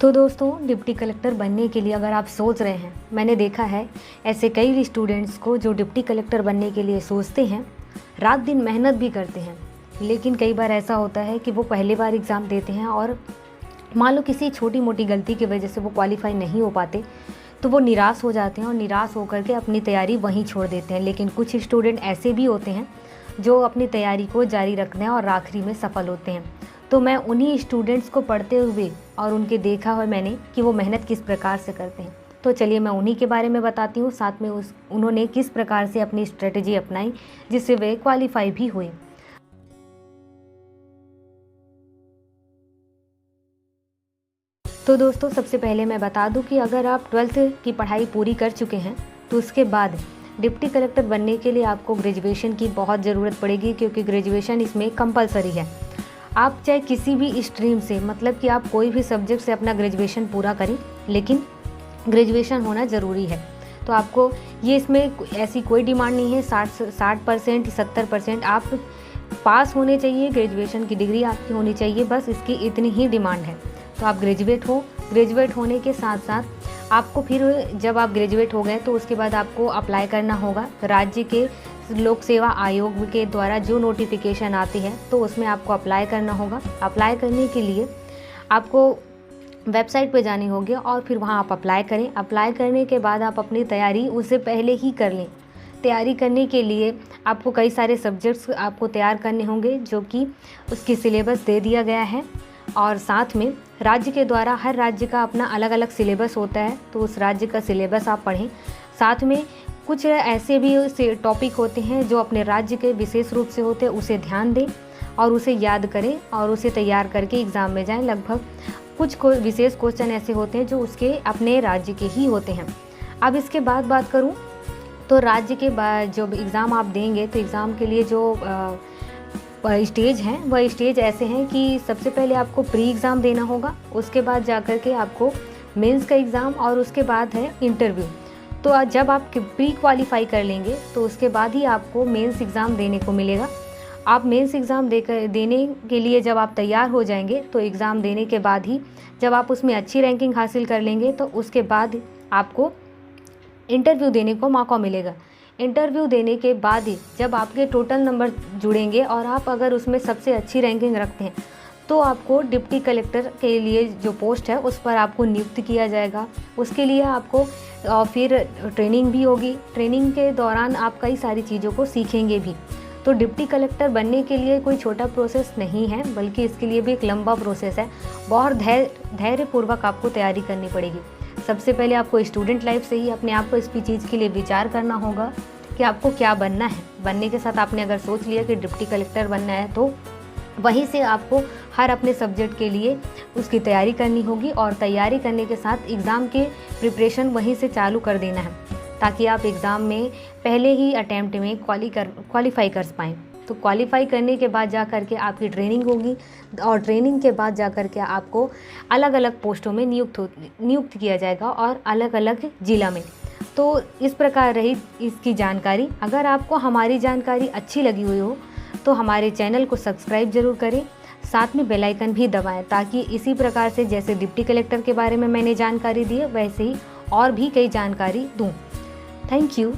तो दोस्तों, deputy collector बनने के लिए अगर आप सोच रहे हैं, मैंने देखा है ऐसे कई स्टूडेंट्स को जो डिप्टी कलेक्टर बनने के लिए सोचते हैं, रात दिन मेहनत भी करते हैं, लेकिन कई बार ऐसा होता है कि वो पहली बार एग्ज़ाम देते हैं और मान लो किसी छोटी मोटी गलती की वजह से वो क्वालिफाई नहीं हो पाते, तो वो निराश हो जाते हैं और निराश होकर के अपनी तैयारी वहीं छोड़ देते हैं। लेकिन कुछ स्टूडेंट ऐसे भी होते हैं जो अपनी तैयारी को जारी रखने और आखिरी में सफल होते हैं। तो मैं उन्हीं स्टूडेंट्स को पढ़ते हुए और उनके देखा हुआ मैंने कि वो मेहनत किस प्रकार से करते हैं। तो चलिए मैं उन्हीं के बारे में बताती हूँ, साथ में उन्होंने किस प्रकार से अपनी स्ट्रेटजी अपनाई जिससे वे क्वालिफाई भी हुए। तो दोस्तों, सबसे पहले मैं बता दूं कि अगर आप 12th की पढ़ाई पूरी कर चुके हैं तो उसके बाद डिप्टी कलेक्टर बनने के लिए आपको ग्रेजुएशन की बहुत ज़रूरत पड़ेगी, क्योंकि ग्रेजुएशन इसमें कंपलसरी है। आप चाहे किसी भी स्ट्रीम से, मतलब कि आप कोई भी सब्जेक्ट से अपना ग्रेजुएशन पूरा करें, लेकिन ग्रेजुएशन होना ज़रूरी है। तो आपको ये इसमें ऐसी कोई डिमांड नहीं है 60% 70%, आप पास होने चाहिए, ग्रेजुएशन की डिग्री आपकी होनी चाहिए, बस इसकी इतनी ही डिमांड है। तो आप ग्रेजुएट होने के साथ साथ आपको फिर जब आप ग्रेजुएट हो गए तो उसके बाद आपको अप्लाई करना होगा राज्य के लोक सेवा आयोग के द्वारा जो नोटिफिकेशन आती है, तो उसमें आपको अप्लाई करना होगा। अप्लाई करने के लिए आपको वेबसाइट पे जानी होगी और फिर वहाँ आप अप्लाई करें। अप्लाई करने के बाद आप अपनी तैयारी उससे पहले ही कर लें। तैयारी करने के लिए आपको कई सारे सब्जेक्ट्स आपको तैयार करने होंगे, जो कि उसकी सिलेबस दे दिया गया है, और साथ में राज्य के द्वारा हर राज्य का अपना अलग अलग सिलेबस होता है, तो उस राज्य का सिलेबस आप पढ़ें। साथ में कुछ ऐसे भी टॉपिक होते हैं जो अपने राज्य के विशेष रूप से होते हैं, उसे ध्यान दें और उसे याद करें और उसे तैयार करके एग्ज़ाम में जाएं। लगभग कुछ विशेष क्वेश्चन ऐसे होते हैं जो उसके अपने राज्य के ही होते हैं। अब इसके बाद बात करूं तो राज्य के बाद जो एग्ज़ाम आप देंगे, तो एग्ज़ाम के लिए जो स्टेज हैं वह स्टेज ऐसे हैं कि सबसे पहले आपको प्री एग्ज़ाम देना होगा, उसके बाद जाकर के आपको मेंस का एग्ज़ाम और उसके बाद है इंटरव्यू। तो जब आप प्री क्वालिफाई कर लेंगे तो उसके बाद ही आपको मेंस एग्ज़ाम देने को मिलेगा। आप मेंस एग्ज़ाम देने के लिए जब आप तैयार हो जाएंगे तो एग्ज़ाम देने के बाद ही जब आप उसमें अच्छी रैंकिंग हासिल कर लेंगे तो उसके बाद आपको इंटरव्यू देने को मौका मिलेगा। इंटरव्यू देने के बाद ही जब आपके टोटल नंबर जुड़ेंगे और आप अगर उसमें सबसे अच्छी रैंकिंग रखते हैं तो आपको डिप्टी कलेक्टर के लिए जो पोस्ट है उस पर आपको नियुक्त किया जाएगा। उसके लिए आपको फिर ट्रेनिंग भी होगी। ट्रेनिंग के दौरान आप कई सारी चीज़ों को सीखेंगे भी। तो डिप्टी कलेक्टर बनने के लिए कोई छोटा प्रोसेस नहीं है, बल्कि इसके लिए भी एक लंबा प्रोसेस है। बहुत धैर्यपूर्वक आपको तैयारी करनी पड़ेगी। सबसे पहले आपको स्टूडेंट लाइफ से ही अपने आप को इसकी चीज़ के लिए विचार करना होगा कि आपको क्या बनना है। बनने के साथ आपने अगर सोच लिया कि डिप्टी कलेक्टर बनना है, तो वहीं से आपको हर अपने सब्जेक्ट के लिए उसकी तैयारी करनी होगी, और तैयारी करने के साथ एग्ज़ाम के प्रिपरेशन वहीं से चालू कर देना है, ताकि आप एग्ज़ाम में पहले ही अटैम्प्ट में क्वालिफाई कर पाएँ। तो क्वालिफाई करने के बाद जा कर के आपकी ट्रेनिंग होगी, और ट्रेनिंग के बाद जा कर के आपको अलग अलग पोस्टों में नियुक्त किया जाएगा, और अलग अलग ज़िला में। तो इस प्रकार रही इसकी जानकारी। अगर आपको हमारी जानकारी अच्छी लगी हुई हो तो हमारे चैनल को सब्सक्राइब ज़रूर करें, साथ में बेल आइकन भी दबाएं, ताकि इसी प्रकार से जैसे डिप्टी कलेक्टर के बारे में मैंने जानकारी दी है, वैसे ही और भी कई जानकारी दूँ। Thank you.